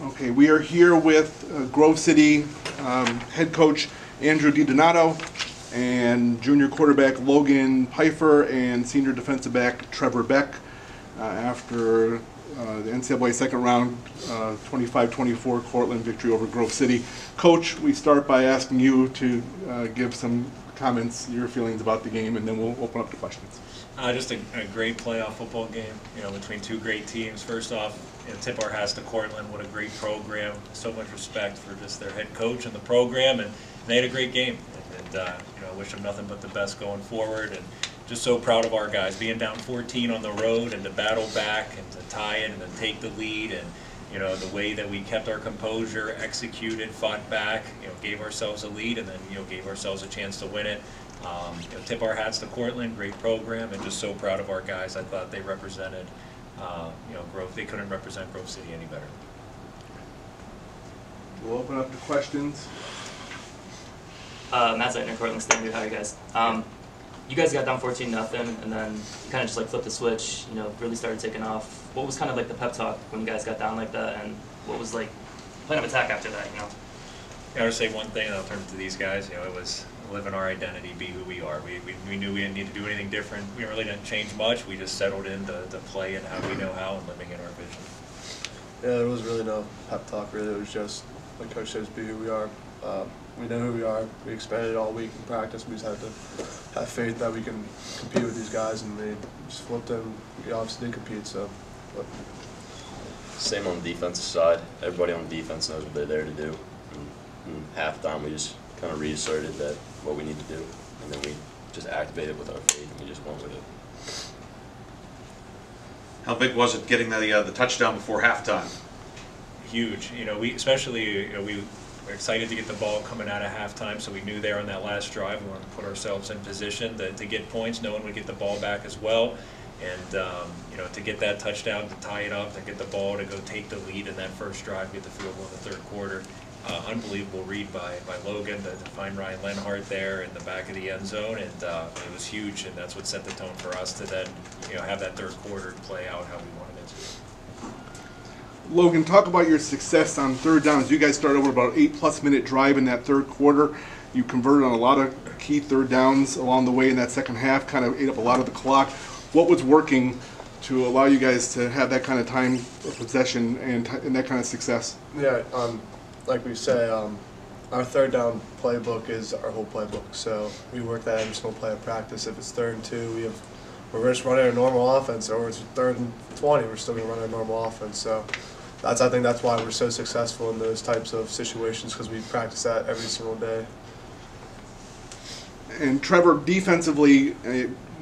Okay, we are here with Grove City head coach Andrew DiDonato and junior quarterback Logan Pfeiffer and senior defensive back Trevor Beck after the NCAA second round 25-24 Cortland victory over Grove City. Coach, we start by asking you to give some comments, your feelings about the game, and then we'll open up to questions. Just a great playoff football game, between two great teams. First off, tip our hats to Cortland. What a great program. So much respect for just their head coach and the program, and they had a great game. And I wish them nothing but the best going forward. And just so proud of our guys, being down 14 on the road and to battle back and to tie it and then take the lead. And the way that we kept our composure, executed, fought back, gave ourselves a lead, and then gave ourselves a chance to win it. Tip our hats to Cortland, great program, and just so proud of our guys. I thought they represented, Grove. They couldn't represent Grove City any better. We'll open up to questions. Matt Zeitner, Cortland Standard. How are you guys? You guys got down 14-0, and then kind of just flipped the switch. Really started taking off. What was kind of the pep talk when you guys got down like that, and what was plan of attack after that? I would say one thing, and I'll turn to these guys. It was live in our identity, be who we are. We knew we didn't need to do anything different. We really didn't change much. We just settled into play and how we know how and living in our vision. Yeah, there was really no pep talk. Really, it was just like Coach says, be who we are. We know who we are. We expanded all week in practice. We just had to have faith that we can compete with these guys, and they just flipped it. And we obviously did compete. So. Same on the defensive side. Everybody on defense knows what they're there to do. And halftime, we just kind of reasserted that what we need to do, and then we just activated with our faith, and we just went with it. How big was it getting the touchdown before halftime? Huge. We especially we were excited to get the ball coming out of halftime, so we knew there on that last drive we wanted to put ourselves in position to get points. No one would get the ball back as well. And to get that touchdown, to tie it up, to get the ball, to go take the lead in that first drive, get the field goal in the third quarter. Unbelievable read by Logan to find Ryan Lenhart there in the back of the end zone, and it was huge, and that's what set the tone for us to then have that third quarter play out how we wanted it to. Logan, talk about your success on third downs. You guys started over about 8+ minute drive in that third quarter. You converted on a lot of key third downs along the way in that second half, kind of ate up a lot of the clock. What was working to allow you guys to have that kind of time of possession and that kind of success? Yeah, like we say, our third down playbook is our whole playbook. So we work that every single play of practice. If it's 3rd and 2, we're just running a normal offense, or it's 3rd and 20, we're still going to run a normal offense. So I think that's why we're so successful in those types of situations, because we practice that every single day. And Trevor, defensively,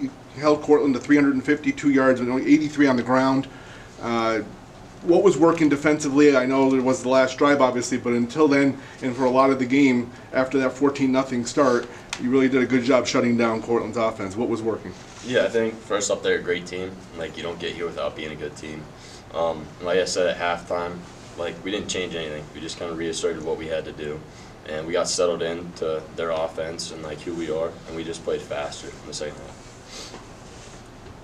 you held Cortland to 352 yards and only 83 on the ground. What was working defensively? I know there was the last drive, obviously, but until then, and for a lot of the game, after that 14-0 start, you really did a good job shutting down Cortland's offense. What was working? Yeah, I think first up, they're a great team. You don't get here without being a good team. Like I said at halftime, we didn't change anything. We just kind of reasserted what we had to do. And we got settled into their offense and who we are, and we just played faster in the second half.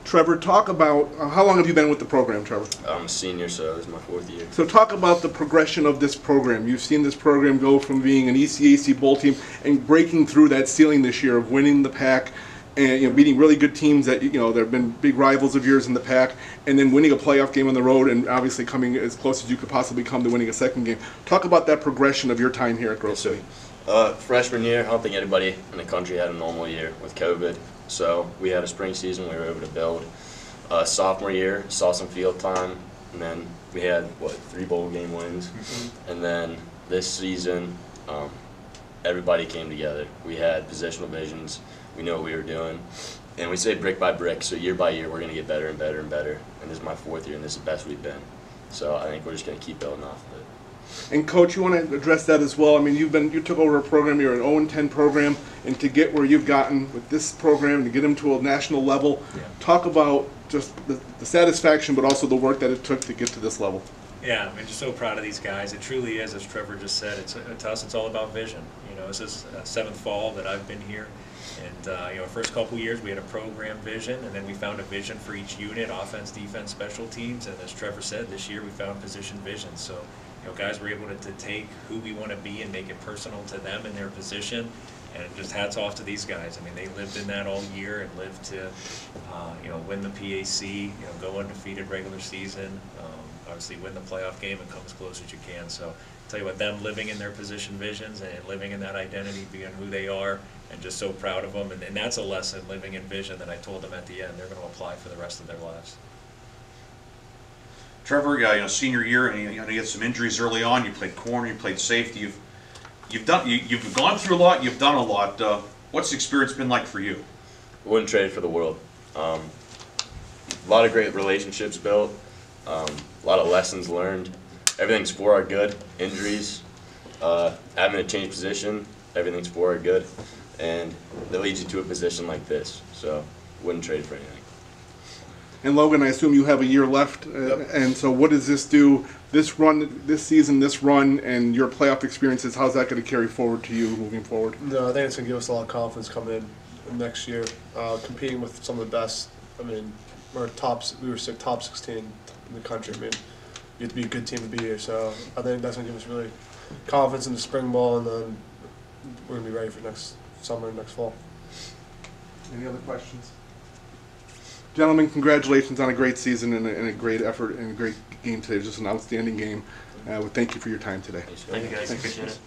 Trevor, talk about how long have you been with the program, Trevor? I'm a senior, so this is my 4th year. So talk about the progression of this program. You've seen this program go from being an ECAC bowl team and breaking through that ceiling this year of winning the pack and beating really good teams that there have been big rivals of yours in the pack, and then winning a playoff game on the road and obviously coming as close as you could possibly come to winning a second game. Talk about that progression of your time here at Grove City. Freshman year, I don't think anybody in the country had a normal year with COVID. So we had a spring season we were able to build. Sophomore year, saw some field time, and then we had, 3 bowl game wins. And then this season, everybody came together. We had positional visions. We knew what we were doing. And we say brick by brick, so year by year we're going to get better and better and better. And this is my 4th year, and this is the best we've been. So I think we're just going to keep building off of it. And Coach, you want to address that as well? I mean, you took over a program, you're an 0-10 program, and to get where you've gotten with this program, to get them to a national level, talk about just the satisfaction, but also the work that it took to get to this level. Yeah, I'm just so proud of these guys. It truly is, as Trevor just said, to us it's all about vision. This is 7th fall that I've been here. And first couple years we had a program vision, and then we found a vision for each unit: offense, defense, special teams. And as Trevor said, this year we found position vision. So guys were able to take who we want to be and make it personal to them in their position. And just hats off to these guys. I mean, they lived in that all year and lived to, win the PAC, go undefeated regular season, obviously win the playoff game and come as close as you can. So I'll tell you what, them living in their position visions and living in that identity, being who they are, and just so proud of them. And that's a lesson, living in vision, that I told them at the end they're going to apply for the rest of their lives. Trevor, senior year, and you had some injuries early on. You played corner, you played safety. You've gone through a lot. You've done a lot. What's the experience been like for you? Wouldn't trade it for the world. A lot of great relationships built. A lot of lessons learned. Everything's for our good. Injuries, having to change position, everything's for our good, and that leads you to a position like this. So wouldn't trade it for anything. And Logan, I assume you have a year left, Yep. and so what does this do? This run, this season, this run, and your playoff experiences, how's that going to carry forward to you moving forward? No, I think it's going to give us a lot of confidence coming in next year, competing with some of the best. I mean, we were top 16 in the country. I mean, you have to be a good team to be here. So I think that's going to give us really confidence in the spring ball, and then we're going to be ready for next summer and next fall. Any other questions? Gentlemen, congratulations on a great season and a great effort and a great game today. It was just an outstanding game. Thank you for your time today. Thank you guys, appreciate it.